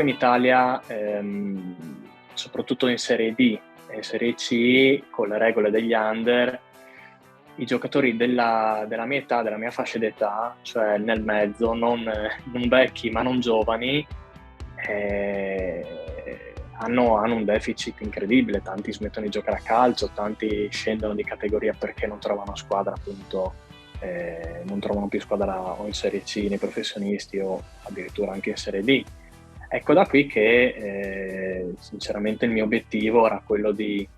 purtroppo in Italia, soprattutto in Serie D e in Serie C, con le regole degli under, i giocatori della mia età, della mia fascia d'età, cioè nel mezzo, non vecchi ma non giovani, hanno un deficit incredibile. Tanti smettono di giocare a calcio, tanti scendono di categoria perché non trovano squadra, appunto, non trovano più squadra o in Serie C nei professionisti o addirittura anche in Serie D. Ecco da qui che sinceramente il mio obiettivo era quello di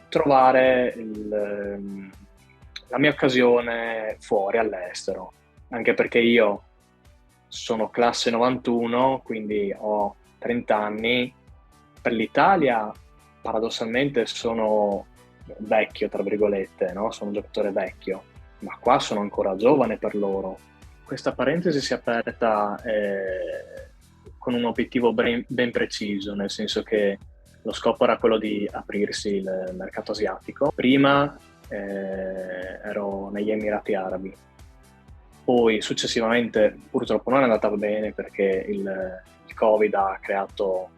trovare la mia occasione fuori, all'estero, anche perché io sono classe 91, quindi ho 30 anni. Per l'Italia paradossalmente sono vecchio, tra virgolette, no? Sono un giocatore vecchio, ma qua sono ancora giovane per loro. Questa parentesi si è aperta con un obiettivo ben preciso, nel senso che lo scopo era quello di aprirsi il mercato asiatico. Prima ero negli Emirati Arabi, poi successivamente purtroppo non è andata bene perché il Covid ha creato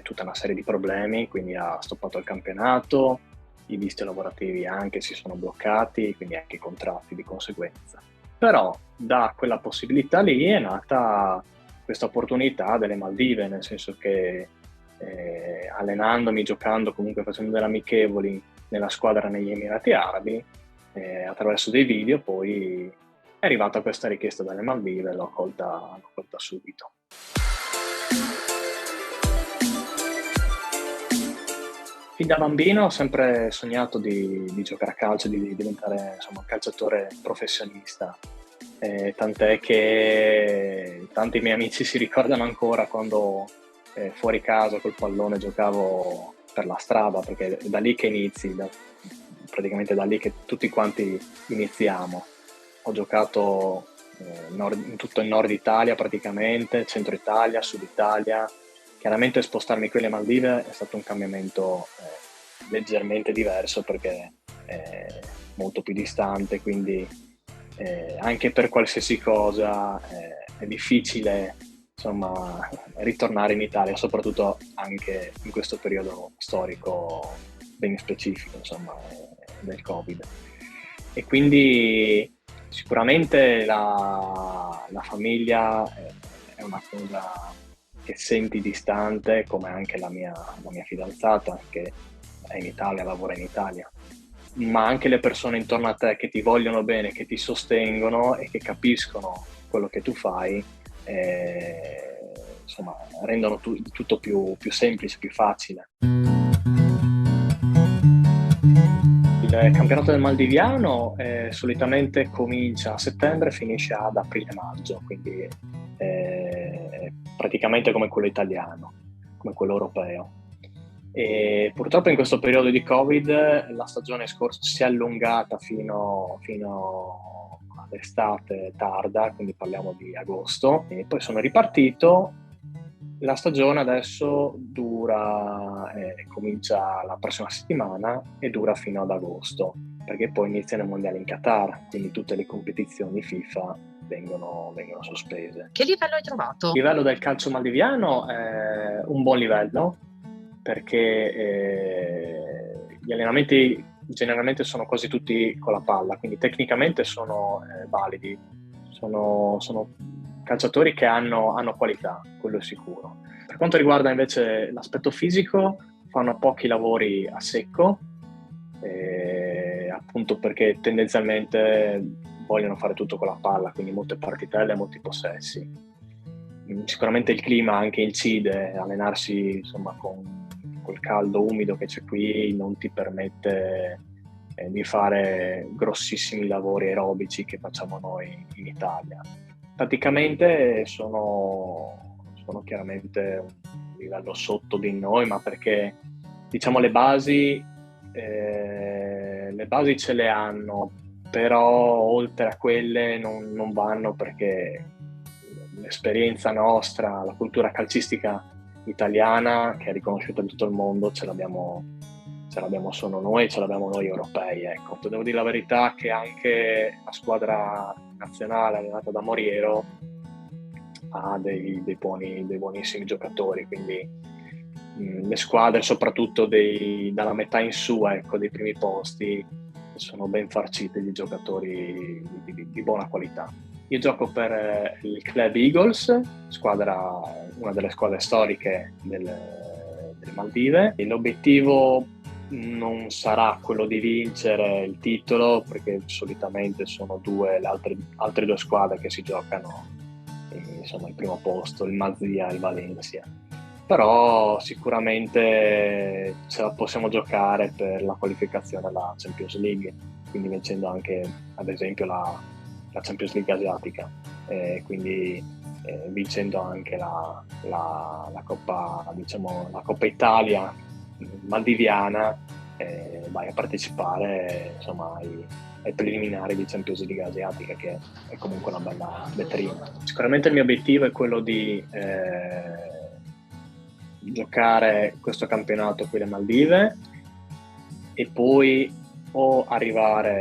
tutta una serie di problemi, quindi ha stoppato il campionato, i visti lavorativi anche si sono bloccati, quindi anche i contratti di conseguenza. Però da quella possibilità lì è nata questa opportunità delle Maldive, nel senso che allenandomi, giocando, comunque facendo delle amichevoli nella squadra negli Emirati Arabi, attraverso dei video poi è arrivata questa richiesta dalle Maldive e l'ho colta subito. Fin da bambino ho sempre sognato di giocare a calcio, di diventare, insomma, un calciatore professionista. Tant'è che tanti miei amici si ricordano ancora quando fuori casa col pallone giocavo per la strada, perché è da lì che inizi, praticamente da lì che tutti quanti iniziamo. Ho giocato in tutto il nord Italia praticamente, centro Italia, sud Italia. Chiaramente spostarmi qui alle Maldive è stato un cambiamento leggermente diverso perché è molto più distante, quindi anche per qualsiasi cosa è difficile, insomma, ritornare in Italia, soprattutto anche in questo periodo storico ben specifico, insomma, del Covid. E quindi sicuramente la famiglia è una cosa che senti distante, come anche la mia fidanzata, che è in Italia, lavora in Italia, ma anche le persone intorno a te che ti vogliono bene, che ti sostengono e che capiscono quello che tu fai, insomma, rendono tutto più semplice, più facile. Il campionato del Maldiviano solitamente comincia a settembre e finisce ad aprile-maggio, quindi praticamente come quello italiano, come quello europeo. E purtroppo in questo periodo di Covid la stagione scorsa si è allungata fino all'estate tarda, quindi parliamo di agosto, e poi sono ripartito. La stagione adesso comincia la prossima settimana e dura fino ad agosto, perché poi iniziano i mondiali in Qatar, quindi tutte le competizioni FIFA vengono sospese. Che livello hai trovato? Il livello del calcio maldiviano è un buon livello, perché gli allenamenti generalmente sono quasi tutti con la palla, quindi tecnicamente sono validi, sono calciatori che hanno qualità, quello è sicuro. Per quanto riguarda invece l'aspetto fisico, fanno pochi lavori a secco, appunto perché tendenzialmente vogliono fare tutto con la palla, quindi molte partitelle, molti possessi. Sicuramente il clima anche incide, allenarsi, insomma, col caldo umido che c'è qui non ti permette di fare grossissimi lavori aerobici che facciamo noi in Italia. Praticamente sono chiaramente un livello sotto di noi, ma perché, diciamo, le basi ce le hanno, però oltre a quelle non vanno, perché l'esperienza nostra, la cultura calcistica italiana, che è riconosciuta in tutto il mondo, ce l'abbiamo solo noi, ce l'abbiamo noi europei, ecco. Devo dire la verità che anche la squadra nazionale allenata da Moriero ha dei buonissimi giocatori, quindi le squadre, soprattutto dalla metà in su, ecco, dei primi posti, sono ben farcite di giocatori di buona qualità. Io gioco per il Club Eagles, una delle squadre storiche delle Maldive, e l'obiettivo non sarà quello di vincere il titolo, perché solitamente sono altre due squadre che si giocano insomma il primo posto, il Mazia e il Valencia. Però sicuramente ce la possiamo giocare per la qualificazione alla Champions League, quindi vincendo anche ad esempio la Champions League asiatica, quindi vincendo anche la Coppa, diciamo, la Coppa Italia maldiviana, vai a partecipare insomma ai preliminari di Champions League asiatica, che è comunque una bella vetrina. Sicuramente il mio obiettivo è quello di giocare questo campionato qui alle Maldive e poi o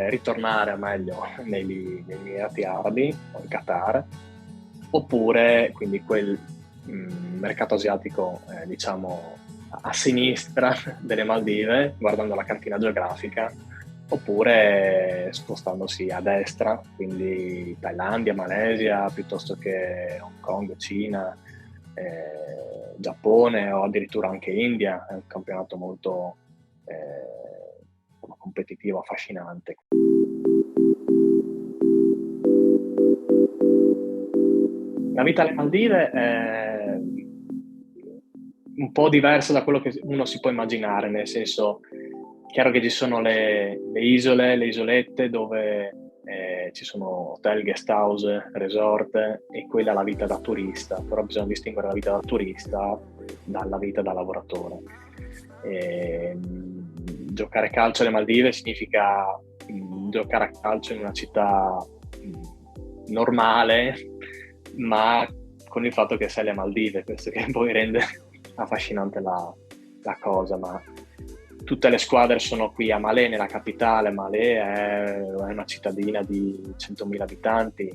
ritornare meglio negli Emirati Arabi o in Qatar, oppure quindi quel mercato asiatico diciamo a sinistra delle Maldive, guardando la cartina geografica, oppure spostandosi a destra, quindi Thailandia, Malesia, piuttosto che Hong Kong, Cina, Giappone o addirittura anche India. È un campionato molto competitivo, affascinante. La vita alle Maldive è un po' diversa da quello che uno si può immaginare, nel senso, chiaro che ci sono le isole, le isolette dove ci sono hotel, guest house, resort, e quella è la vita da turista, però bisogna distinguere la vita da turista dalla vita da lavoratore. Giocare calcio alle Maldive significa giocare a calcio in una città normale, ma con il fatto che sei alle Maldive, questo che poi rende affascinante la cosa. Ma tutte le squadre sono qui a Malé, nella capitale. Malé è una cittadina di 100.000 abitanti,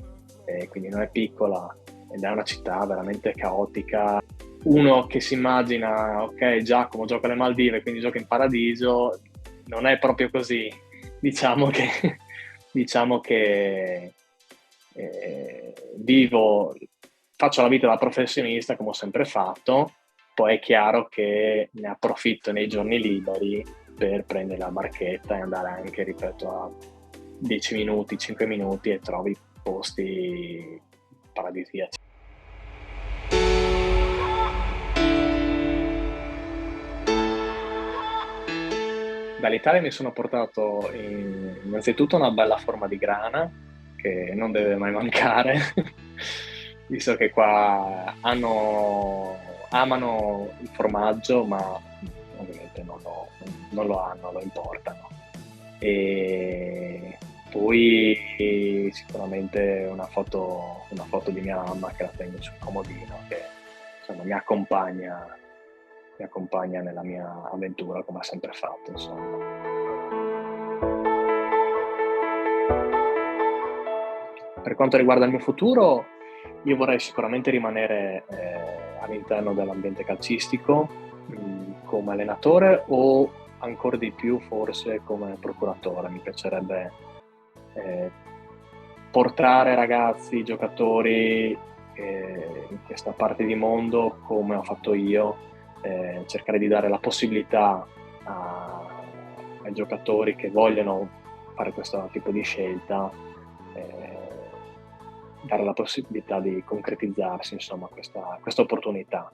quindi non è piccola, ed è una città veramente caotica. Uno che si immagina, ok, Giacomo gioca alle Maldive, quindi gioca in paradiso, non è proprio così. Diciamo che faccio la vita da professionista come ho sempre fatto, poi è chiaro che ne approfitto nei giorni liberi per prendere la barchetta e andare anche, ripeto, a 10 minuti, 5 minuti e trovi posti paradisiaci. Dall'Italia mi sono portato innanzitutto una bella forma di grana, che non deve mai mancare, visto che qua amano il formaggio, ma ovviamente non lo hanno, lo importano. E poi sicuramente una foto di mia mamma, che la tengo sul comodino, che insomma mi accompagna nella mia avventura, come ha sempre fatto, insomma. Per quanto riguarda il mio futuro, io vorrei sicuramente rimanere all'interno dell'ambiente calcistico, come allenatore, o ancora di più forse come procuratore. Mi piacerebbe portare ragazzi, giocatori in questa parte di mondo come ho fatto io, cercare di dare la possibilità ai giocatori che vogliono fare questo tipo di scelta, dare la possibilità di concretizzarsi, insomma, questa opportunità.